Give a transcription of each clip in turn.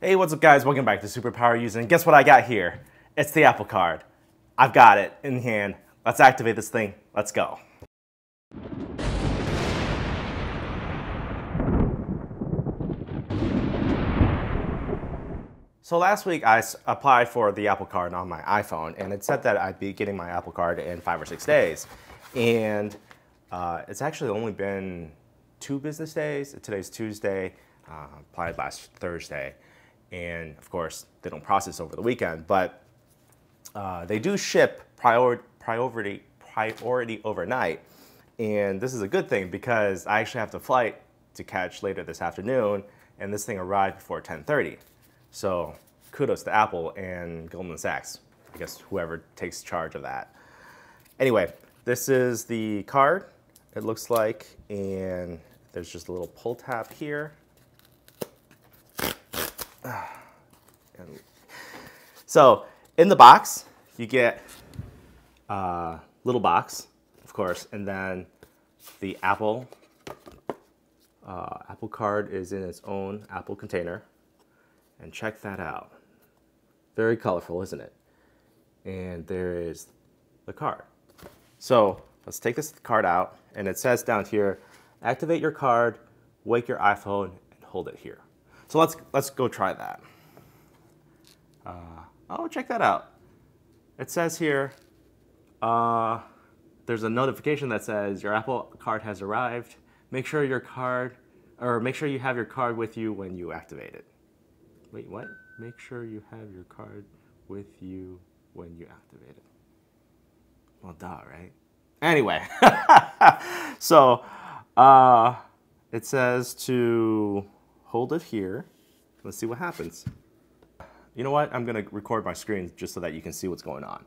Hey, what's up guys? Welcome back to Superpower User, and guess what I got here? It's the Apple Card. I've got it in hand. Let's activate this thing. Let's go. So last week I applied for the Apple Card on my iPhone, and it said that I'd be getting my Apple Card in 5 or 6 days. And it's actually only been 2 business days. Today's Tuesday. Applied last Thursday. And of course, they don't process over the weekend, but they do ship priority overnight. And this is a good thing because I actually have the flight to catch later this afternoon, and this thing arrived before 10:30. So kudos to Apple and Goldman Sachs, I guess whoever takes charge of that. Anyway, this is the card, it looks like, and there's just a little pull tab here. So in the box, you get a little box, of course, and then the Apple Card is in its own Apple container. And check that out. Very colorful, isn't it? And there is the card. So let's take this card out, and it says down here, activate your card, wake your iPhone, and hold it here. So let's go try that. Oh, check that out. It says here, there's a notification that says your Apple Card has arrived. Make sure you have your card with you when you activate it. Wait, what? Make sure you have your card with you when you activate it. Well, duh, right? Anyway, so it says to hold it here. Let's see what happens. You know what? I'm going to record my screen just so that you can see what's going on.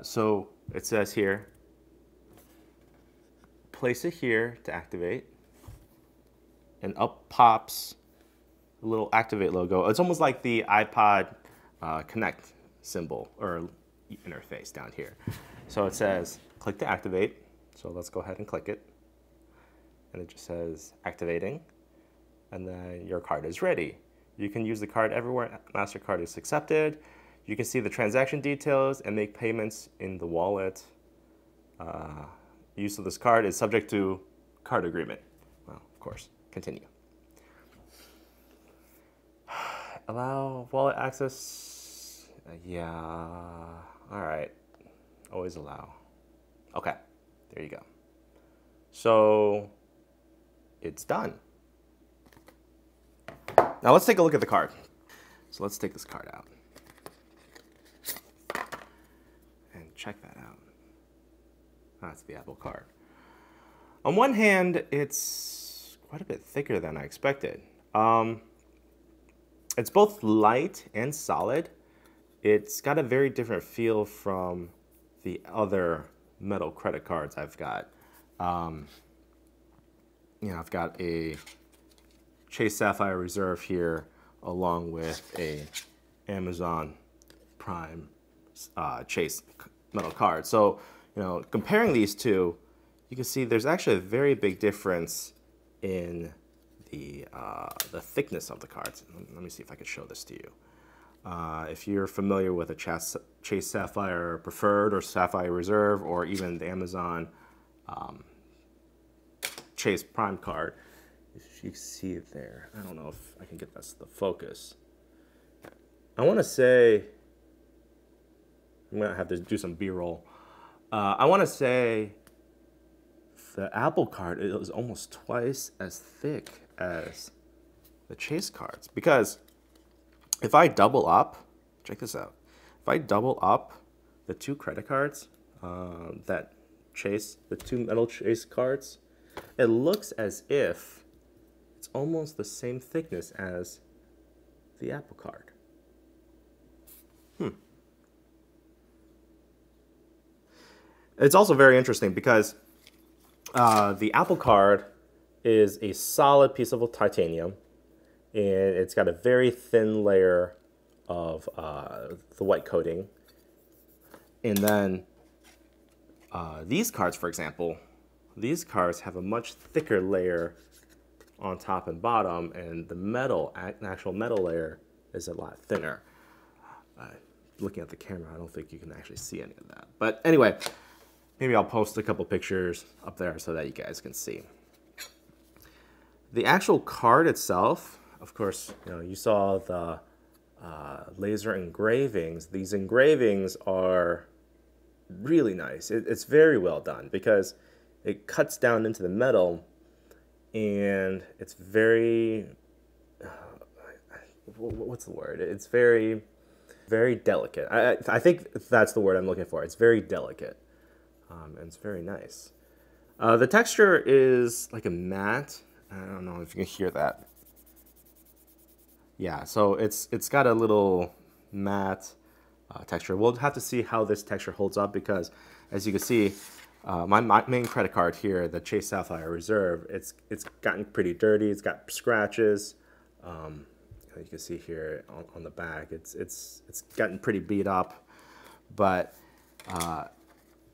So it says here, place it here to activate, and up pops a little activate logo. It's almost like the iPod Connect symbol or interface down here. So it says click to activate. So let's go ahead and click it. And it just says activating. And then your card is ready. You can use the card everywhere MasterCard is accepted. You can see the transaction details and make payments in the wallet. Use of this card is subject to card agreement. Well, of course, continue. Allow wallet access. Yeah, all right. Always allow. Okay, there you go. So it's done. Now let's take a look at the card. So let's take this card out and check that out. That's the Apple Card. On one hand, it's quite a bit thicker than I expected. It's both light and solid. It's got a very different feel from the other metal credit cards I've got. I've got a Chase Sapphire Reserve here, along with a Amazon Prime Chase metal card. So, comparing these two, you can see there's actually a very big difference in the thickness of the cards. Let me see if I can show this to you. If you're familiar with a Chase Sapphire Preferred or Sapphire Reserve, or even the Amazon Chase Prime card, if you see it there, I don't know if I can get this the focus. I want to say, I'm going to have to do some B-roll. I want to say the Apple Card is almost twice as thick as the Chase cards, because if I double up, check this out. If I double up the 2 credit cards, the 2 metal Chase cards, it looks as if it's almost the same thickness as the Apple Card. It's also very interesting because the Apple Card is a solid piece of titanium, and it's got a very thin layer of the white coating. And then these cards, for example, these cards have a much thicker layer on top and bottom, and the metal, the actual metal layer, is a lot thinner. Looking at the camera, I don't think you can actually see any of that. But anyway, maybe I'll post a couple pictures up there so that you guys can see. The actual card itself, of course, you saw the laser engravings. These engravings are really nice. It's very well done because it cuts down into the metal, and it's very, what's the word? It's very delicate. I think that's the word I'm looking for. It's very delicate, and it's very nice. The texture is like a matte. I don't know if you can hear that. Yeah, so it's got a little matte texture. We'll have to see how this texture holds up because, as you can see, my main credit card here, the Chase Sapphire Reserve, it's gotten pretty dirty. It's got scratches. You can see here on the back, it's gotten pretty beat up, but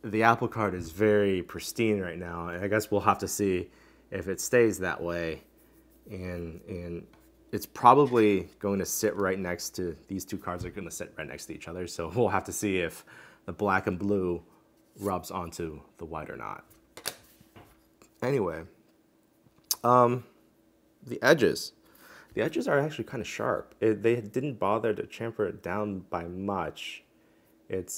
the Apple Card is very pristine right now, and I guess we'll have to see if it stays that way, and it's probably going to sit right next to, these two cards are going to sit right next to each other, so we'll have to see if the black and blue rubs onto the white or not. Anyway, the edges. The edges are actually kind of sharp. They didn't bother to chamfer it down by much. It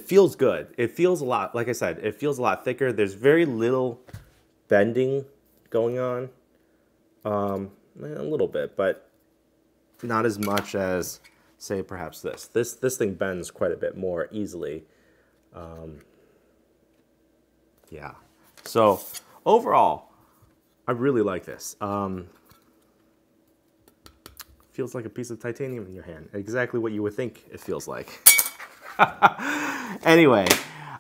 feels good. It feels a lot, like I said, it feels a lot thicker. There's very little bending going on. A little bit, but not as much as, say, perhaps this. This thing bends quite a bit more easily. Yeah. So overall, I really like this. Feels like a piece of titanium in your hand. Exactly what you would think it feels like. Anyway,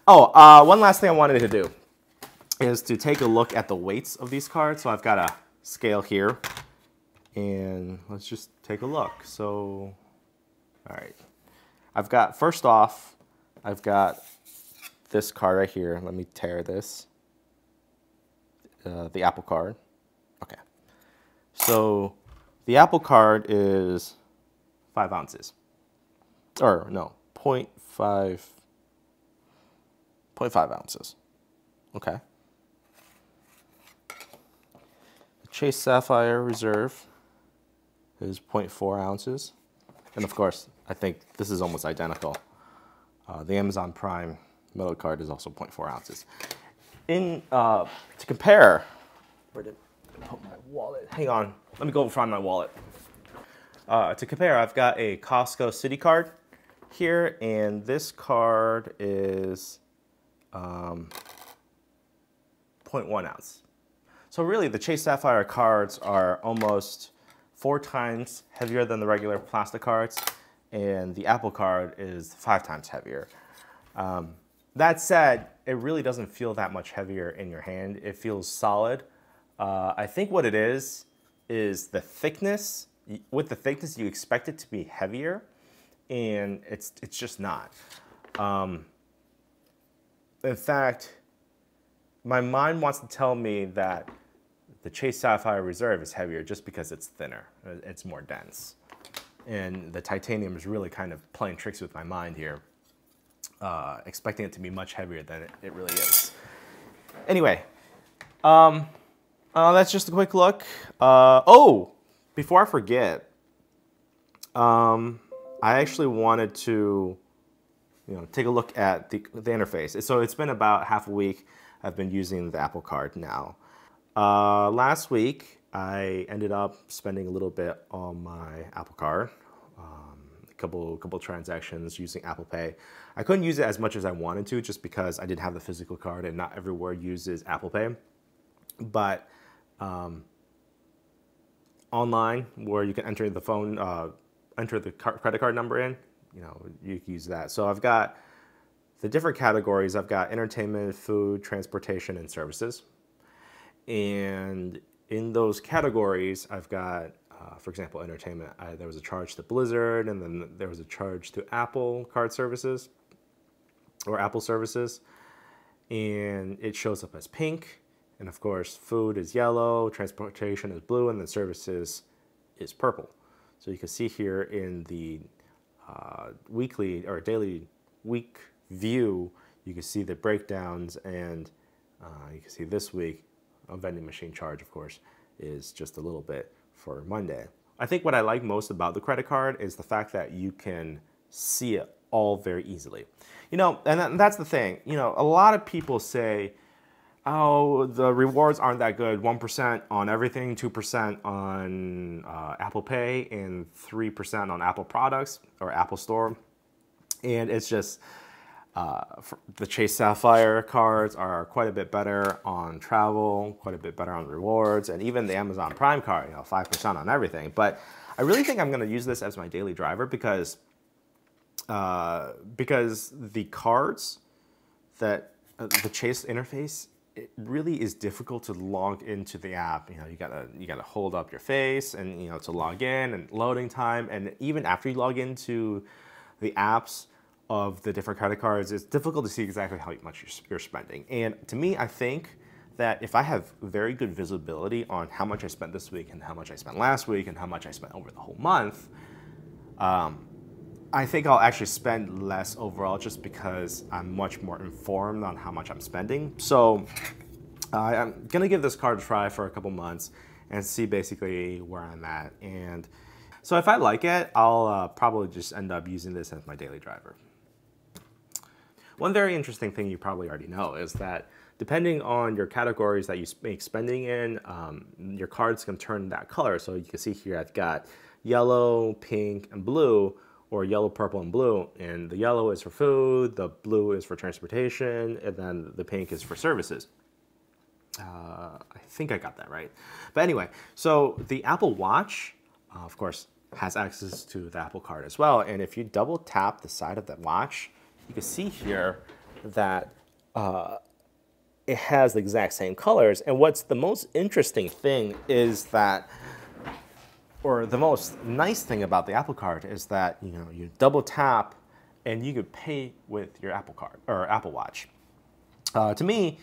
one last thing I wanted to do is to take a look at the weights of these cards. So I've got a scale here, and let's just take a look. So, all right. First off, I've got this card right here. Let me tear this. The Apple Card. Okay. So the Apple Card is 5 ounces. Or no, 0.5 ounces. Okay. The Chase Sapphire Reserve is 0.4 ounces. And of course, I think this is almost identical. The Amazon Prime metal card is also 0.4 ounces. To compare, where did I put my wallet? Hang on, let me go find my wallet. To compare, I've got a Costco City card here, and this card is 0.1 ounce. So really, the Chase Sapphire cards are almost 4 times heavier than the regular plastic cards, and the Apple Card is 5 times heavier. That said, it really doesn't feel that much heavier in your hand. It feels solid. I think what it is the thickness. With the thickness, you expect it to be heavier, and it's just not. In fact, my mind wants to tell me that the Chase Sapphire Reserve is heavier just because it's thinner. It's more dense. And the titanium is really kind of playing tricks with my mind here, expecting it to be much heavier than it really is. Anyway, that's just a quick look. Before I forget, I actually wanted to take a look at the interface. So it's been about half a week I've been using the Apple Card now. Last week, I ended up spending a little bit on my Apple Card, a couple transactions using Apple Pay. I couldn't use it as much as I wanted to just because I didn't have the physical card and not everywhere uses Apple Pay. But online, where you can enter the phone, enter the credit card number in, you can use that. So I've got the different categories. I've got entertainment, food, transportation, and services. And in those categories, I've got, for example, entertainment. There was a charge to Blizzard, and then there was a charge to Apple Card Services, or Apple Services. and it shows up as pink. And of course, food is yellow, transportation is blue, and then services is purple. So you can see here in the weekly or daily week view, you can see the breakdowns, and you can see this week a vending machine charge, of course, is just a little bit for Monday. I think what I like most about the credit card is the fact that you can see it all very easily. You know, and that's the thing. You know, a lot of people say, oh, the rewards aren't that good. 1% on everything, 2% on Apple Pay, and 3% on Apple products or Apple Store. And it's just, the Chase Sapphire cards are quite a bit better on travel, quite a bit better on rewards, and even the Amazon Prime card, 5% on everything. But I really think I'm going to use this as my daily driver because the cards that the Chase interface, it really is difficult to log into the app. You gotta hold up your face and to log in, and loading time, and even after you log into the apps of the different credit cards, it's difficult to see exactly how much you're spending. And to me, I think that if I have very good visibility on how much I spent this week and how much I spent last week and how much I spent over the whole month, I think I'll actually spend less overall just because I'm much more informed on how much I'm spending. So I'm gonna give this card a try for a couple months and see basically where I'm at. And so if I like it, I'll probably just end up using this as my daily driver. One very interesting thing you probably already know is that depending on your categories that you make spending in, your cards can turn that color. So you can see here I've got yellow, pink, and blue, or yellow, purple, and blue. And the yellow is for food, the blue is for transportation, and then the pink is for services. I think I got that right. But anyway, so the Apple Watch, of course, has access to the Apple Card as well. And if you double tap the side of that watch, you can see here that it has the exact same colors. And what's the most interesting thing is that, or the most nice thing about the Apple Card is that you double tap and you could pay with your Apple Card or Apple Watch. To me,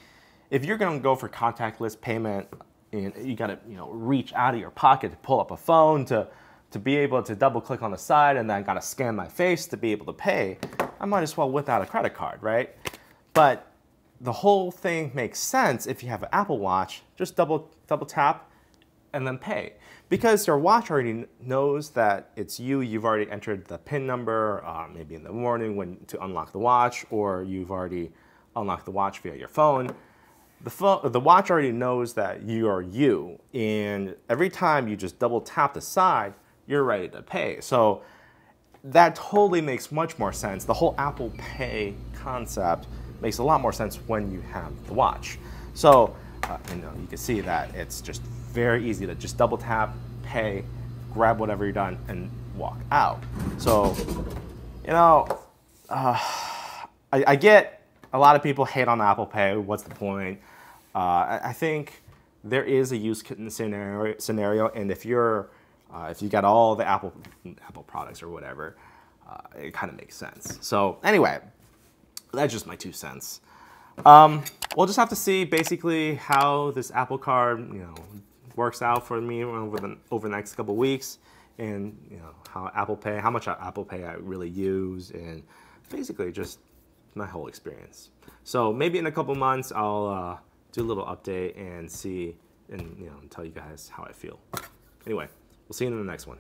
if you're going to go for contactless payment, and you got to reach out of your pocket to pull up a phone to be able to double click on the side, and then got to scan my face to be able to pay, I might as well whip out a credit card, right? But the whole thing makes sense if you have an Apple Watch. Just double tap and then pay, because your watch already knows that it's you. You've already entered the PIN number, maybe in the morning to unlock the watch, or you've already unlocked the watch via your phone. The watch already knows that you are you, and every time you just double tap the side, you're ready to pay. So that totally makes much more sense. The whole Apple Pay concept makes a lot more sense when you have the watch. So you can see that it's just very easy to just double tap, pay, grab whatever you're done, and walk out. So I get a lot of people hate on Apple Pay. What's the point? I think there is a use case scenario, and if you got all the Apple products or whatever, it kind of makes sense. So anyway, that's just my 2 cents. We'll just have to see basically how this Apple Card works out for me over the next couple of weeks, and how much Apple Pay I really use, and basically just my whole experience. So maybe in a couple months I'll do a little update and see, and tell you guys how I feel. Anyway, we'll see you in the next one.